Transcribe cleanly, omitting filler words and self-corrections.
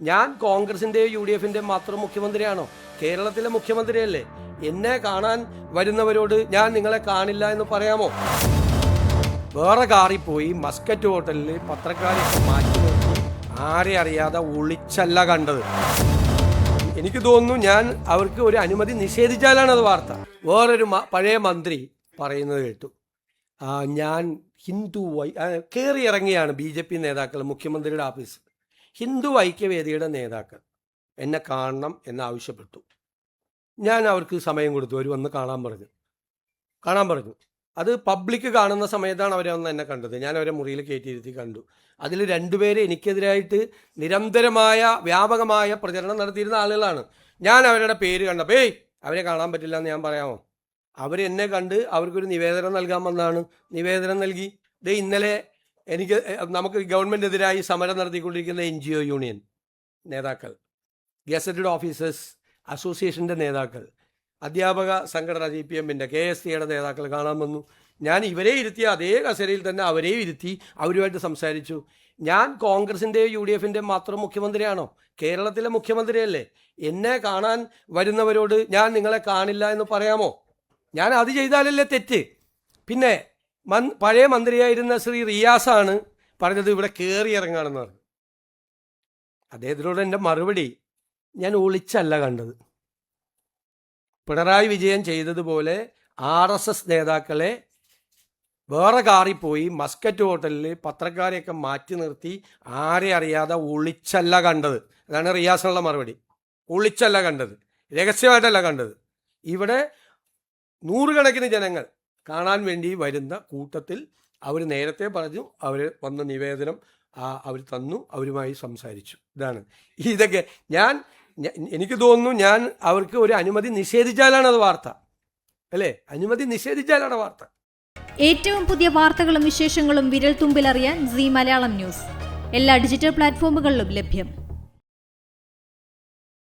ഞാൻ കോൺഗ്രസിൻ്റെയോ UDFിൻ്റെയോ മാത്രം മുഖ്യമന്ത്രിയാണോ? കേരളത്തിലെ മുഖ്യമന്ത്രിയല്ലേ? എന്നെ കാണാൻ വരുന്നവരോട് ഞാൻ നിങ്ങളെ കാണില്ല എന്ന് പറയാമോ? വേറെ കാറിൽ പോയി മസ്കറ്റ് ഹോട്ടലിൽ പത്രക്കാരെയൊക്കെ മാറ്റി നിർത്തി ആരെ അറിയാതെ ഒളിച്ചല്ല കണ്ടത്. എനിക്ക് തോന്നുന്നു ഞാൻ അവർക്ക് ഒരു അനുമതി നിഷേധിച്ചാലാണ് അത് വാർത്ത. വേറൊരു പഴയ മന്ത്രി പറയുന്നത് കേട്ടു, ഞാൻ ഹിന്ദു കയറി ഇറങ്ങിയാണ് BJP നേതാക്കൾ മുഖ്യമന്ത്രിയുടെ ഓഫീസ്. ഹിന്ദു ഐക്യവേദിയുടെ നേതാക്കൾ എന്നെ കാണണം എന്നാവശ്യപ്പെട്ടു. ഞാൻ അവർക്ക് സമയം കൊടുത്തു. അവർ വന്ന് കാണാൻ പറഞ്ഞു. അത് പബ്ലിക് കാണുന്ന സമയത്താണ് അവരെ വന്ന് എന്നെ കണ്ടത്. ഞാൻ അവരെ മുറിയിൽ കയറ്റിയിരുത്തി കണ്ടു. അതിൽ 2 പേര് എനിക്കെതിരായിട്ട് നിരന്തരമായ വ്യാപകമായ പ്രചരണം നടത്തിയിരുന്ന ആളുകളാണ്. ഞാൻ അവരുടെ പേര് കണ്ടപ്പോൾ അവരെ കാണാൻ പറ്റില്ല എന്ന് ഞാൻ പറയാമോ? അവരെന്നെ കണ്ട് അവർക്കൊരു നിവേദനം നൽകാൻ വന്നതാണ്. നിവേദനം നൽകി. ഇന്നലെ നമുക്ക് ഗവൺമെൻറ്റിനെതിരായി സമരം നടത്തിക്കൊണ്ടിരിക്കുന്ന NGO യൂണിയൻ നേതാക്കൾ, ഗസറ്റഡ് ഓഫീസേഴ്സ് അസോസിയേഷൻ്റെ നേതാക്കൾ, അധ്യാപക സംഘടന CPMൻ്റെ KSTയുടെ നേതാക്കൾ കാണാൻ വന്നു. ഞാൻ ഇവരെ ഇരുത്തിയ അതേ കസേരയിൽ തന്നെ അവരെയും ഇരുത്തി അവരുമായിട്ട് സംസാരിച്ചു. ഞാൻ കോൺഗ്രസിൻ്റെയോ UDFിൻ്റെയോ മാത്രം മുഖ്യമന്ത്രിയാണോ? കേരളത്തിലെ മുഖ്യമന്ത്രിയല്ലേ? എന്നെ കാണാൻ വരുന്നവരോട് ഞാൻ നിങ്ങളെ കാണില്ല എന്ന് പറയാമോ? ഞാൻ അത് ചെയ്താലല്ലേ തെറ്റ്? പിന്നെ പഴയ മന്ത്രിയായിരുന്ന ശ്രീ റിയാസാണ് പറഞ്ഞത് ഇവിടെ കയറി ഇറങ്ങാണെന്ന് പറഞ്ഞു. അദ്ദേഹത്തിനോട് എൻ്റെ മറുപടി, ഞാൻ ഒളിച്ചല്ല കണ്ടത്. പിണറായി വിജയൻ ചെയ്തതുപോലെ RSS നേതാക്കളെ വേറെ കാറിൽ പോയി മസ്കറ്റ് ഹോട്ടലിൽ പത്രക്കാരെയൊക്കെ മാറ്റി നിർത്തി ആരെ അറിയാതെ ഒളിച്ചല്ല കണ്ടത്. അതാണ് റിയാസിനുള്ള മറുപടി. ഒളിച്ചല്ല കണ്ടത്, രഹസ്യമായിട്ടല്ല കണ്ടത്. ഇവിടെ നൂറുകണക്കിന് ജനങ്ങൾ കാണാൻ വേണ്ടി വരുന്ന കൂട്ടത്തിൽ അവർ നേരത്തെ പറഞ്ഞു, അവർ വന്ന നിവേദനം അവർ തന്നു, അവരുമായി സംസാരിച്ചു. ഇതൊക്കെ എനിക്ക് തോന്നുന്നു ഞാൻ അവർക്ക് ഒരു അനുമതി നിഷേധിച്ചാലാണ് അത് വാർത്ത, അല്ലേ? അനുമതി നിഷേധിച്ചാലാണ് വാർത്ത. ഏറ്റവും പുതിയ വാർത്തകളും വിശേഷങ്ങളും വിരൽ തുമ്പിലറിയാൻ Zee മലയാളം ന്യൂസ് എല്ലാ ഡിജിറ്റൽ പ്ലാറ്റ്ഫോമുകളിലും ലഭ്യം.